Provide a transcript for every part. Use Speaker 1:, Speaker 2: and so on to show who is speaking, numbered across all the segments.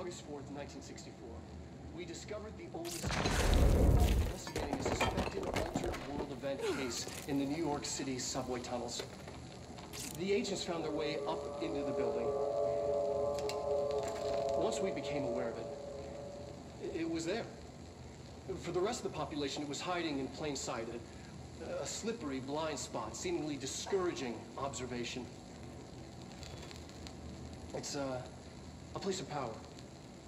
Speaker 1: August 4th, 1964, we discovered the oldest investigating a suspected altered world event case in the New York City subway tunnels. The agents found their way up into the building. Once we became aware of it, it was there. For the rest of the population, it was hiding in plain sight, a slippery blind spot, seemingly discouraging observation. It's a place of power,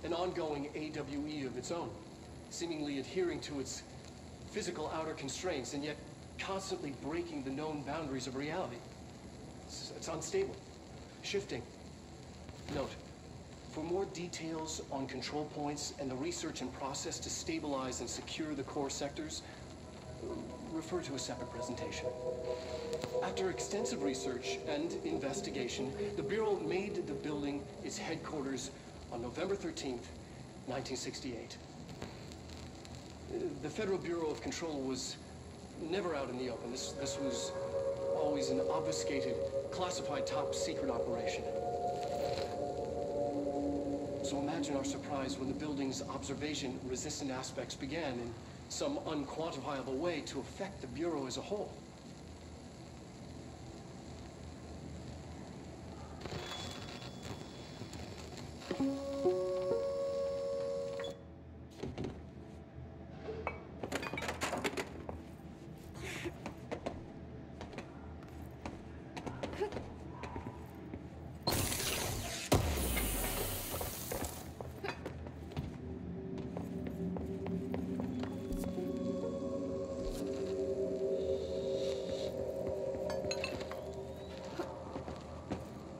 Speaker 1: an ongoing AWE of its own, seemingly adhering to its physical outer constraints and yet constantly breaking the known boundaries of reality. It's unstable, shifting. Note, for more details on control points and the research and process to stabilize and secure the core sectors, refer to a separate presentation. After extensive research and investigation, the Bureau made the building its headquarters on November 13th, 1968. The Federal Bureau of Control was never out in the open. This was always an obfuscated, classified top-secret operation. So imagine our surprise when the building's observation-resistant aspects began in some unquantifiable way to affect the Bureau as a whole.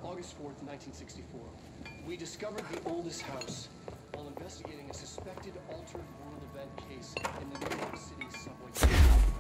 Speaker 1: August 4th, 1964. We discovered the oldest house while investigating a suspected altered world event case in the New York City subway tunnel.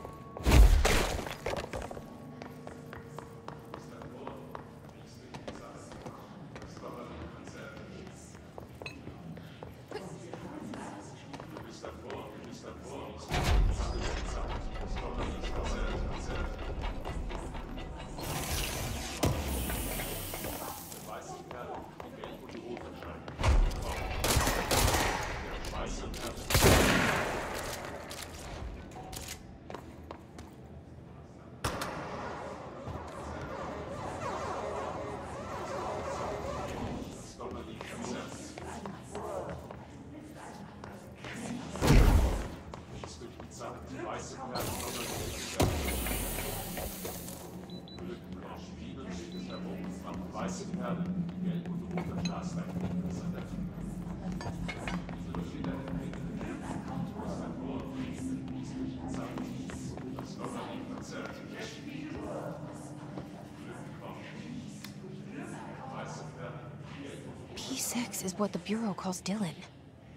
Speaker 2: P6 is what the Bureau calls Dylan.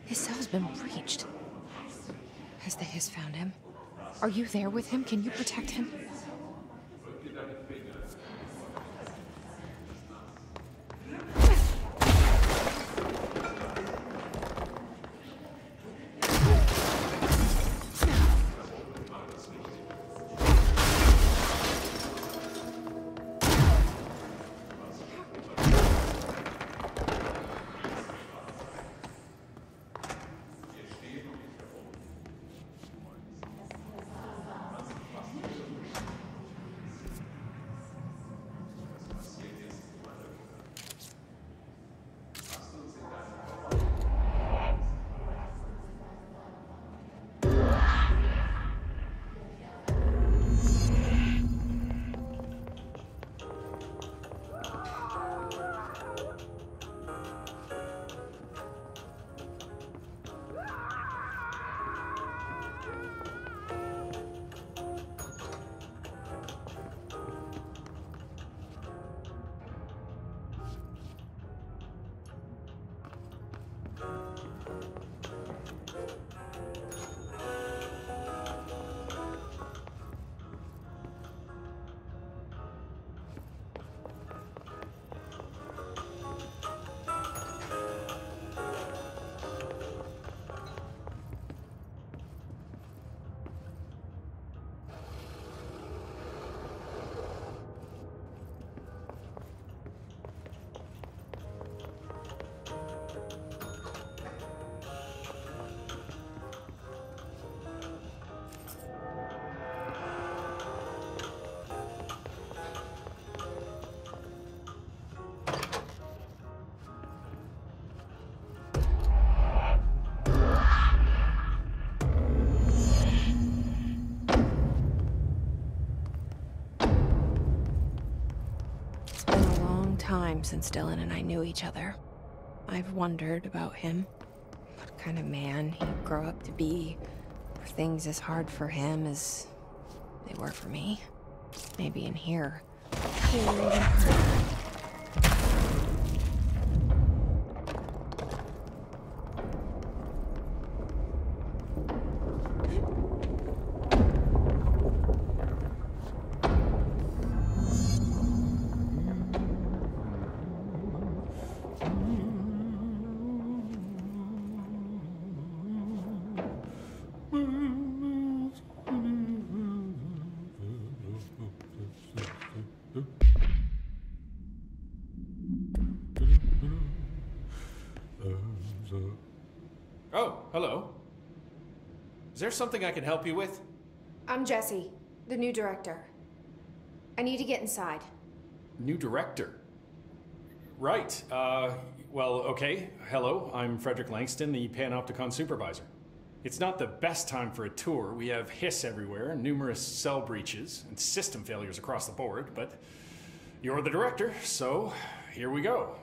Speaker 2: His cell's been breached. Has the Hiss found him? Are you there with him? Can you protect him? time since Dylan and I knew each other. I've wondered about him. What kind of man he'd grow up to be. Were things as hard for him as they were for me? Maybe in here. Or even harder.
Speaker 3: Oh, hello. Is there something I can help you with?
Speaker 4: I'm Jesse, the new director. I need to get inside.
Speaker 3: New director? Right. Well, okay. Hello, I'm Frederick Langston, the Panopticon supervisor. It's not the best time for a tour. We have hiss everywhere, numerous cell breaches, and system failures across the board, but you're the director, so here we go.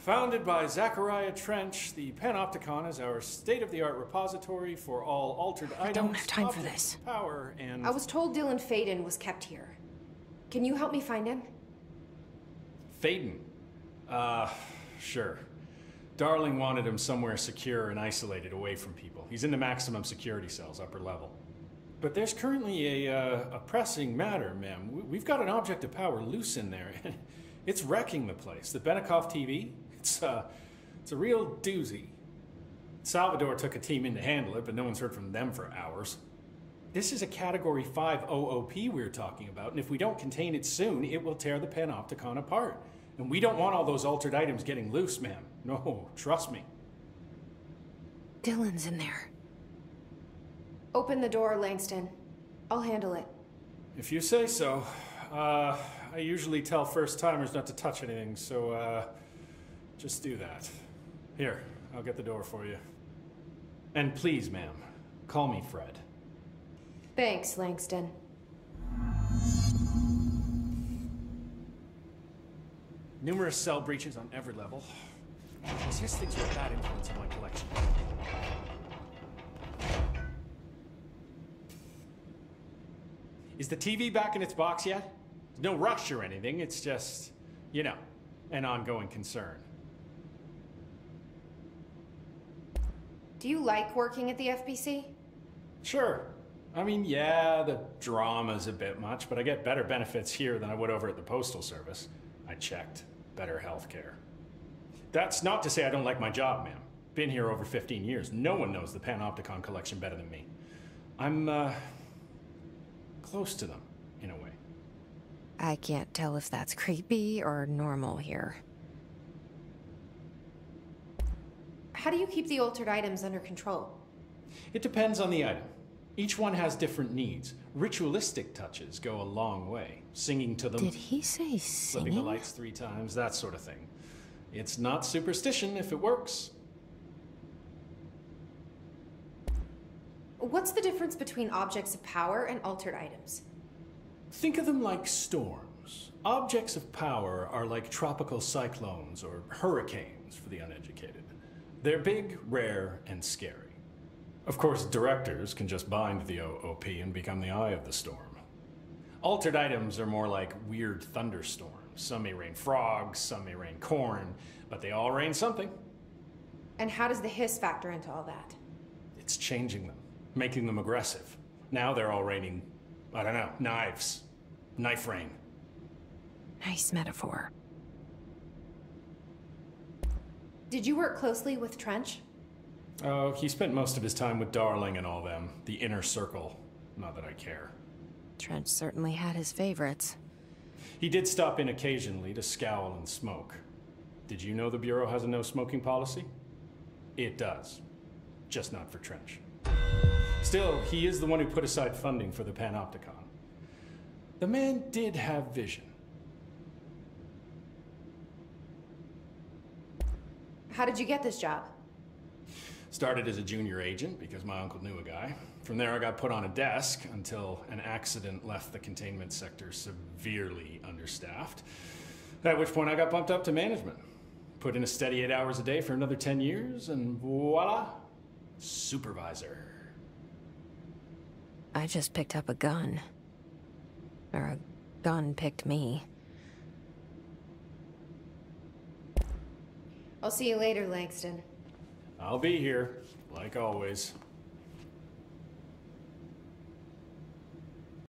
Speaker 3: Founded by Zachariah Trench, the Panopticon is our state-of-the-art repository for all altered items.
Speaker 2: I don't have time for
Speaker 3: objects,
Speaker 2: this.
Speaker 3: Power and...
Speaker 4: I was told Dylan Faden was kept here. Can you help me find him?
Speaker 3: Faden? Sure. Darling wanted him somewhere secure and isolated away from people. He's in the maximum security cells, upper level. But there's currently a pressing matter, ma'am. We've got an object of power loose in there. It's wrecking the place. The Benikoff TV? It's a real doozy. Salvador took a team in to handle it, but no one's heard from them for hours. This is a Category 5 OOP we're talking about, and if we don't contain it soon, it will tear the Panopticon apart. And we don't want all those altered items getting loose, ma'am. No, trust me.
Speaker 2: Dylan's in there.
Speaker 4: Open the door, Langston. I'll handle it.
Speaker 3: If you say so. I usually tell first-timers not to touch anything, so, just do that. Here, I'll get the door for you. And please, ma'am, call me Fred.
Speaker 4: Thanks, Langston.
Speaker 3: Numerous cell breaches on every level. These hiss things are a bad influence on my collection. Is the TV back in its box yet? No rush or anything, it's just, you know, an ongoing concern.
Speaker 4: Do you like working at the FBC?
Speaker 3: Sure. I mean, yeah, the drama's a bit much, but I get better benefits here than I would over at the Postal Service. I checked. Better healthcare. That's not to say I don't like my job, ma'am. Been here over 15 years. No one knows the Panopticon collection better than me. I'm, close to them, in a way.
Speaker 2: I can't tell if that's creepy or normal here.
Speaker 4: How do you keep the altered items under control?
Speaker 3: It depends on the item. Each one has different needs. Ritualistic touches go a long way. Singing to them.
Speaker 2: Did he say
Speaker 3: Flipping the
Speaker 2: singing?
Speaker 3: lights 3 times, that sort of thing. It's not superstition if it works.
Speaker 4: What's the difference between objects of power and altered items?
Speaker 3: Think of them like storms. Objects of power are like tropical cyclones or hurricanes for the uneducated. They're big, rare, and scary. Of course, directors can just bind the OOP and become the eye of the storm. Altered items are more like weird thunderstorms. Some may rain frogs, some may rain corn, but they all rain something.
Speaker 4: And how does the hiss factor into all that?
Speaker 3: It's changing them, making them aggressive. Now they're all raining, I don't know, knives. Knife rain.
Speaker 2: Nice metaphor.
Speaker 4: Did you work closely with Trench?
Speaker 3: Oh, he spent most of his time with Darling and all them. The inner circle. Not that I care.
Speaker 2: Trench certainly had his favorites.
Speaker 3: He did stop in occasionally to scowl and smoke. Did you know the Bureau has a no-smoking policy? It does. Just not for Trench. Still, he is the one who put aside funding for the Panopticon. The man did have vision.
Speaker 4: How did you get this job?
Speaker 3: Started as a junior agent because my uncle knew a guy. From there I got put on a desk until an accident left the containment sector severely understaffed. At which point I got bumped up to management. Put in a steady 8 hours a day for another 10 years, and voila, supervisor.
Speaker 2: I just picked up a gun. Or a gun picked me.
Speaker 4: I'll see you later, Langston.
Speaker 3: I'll be here, like always.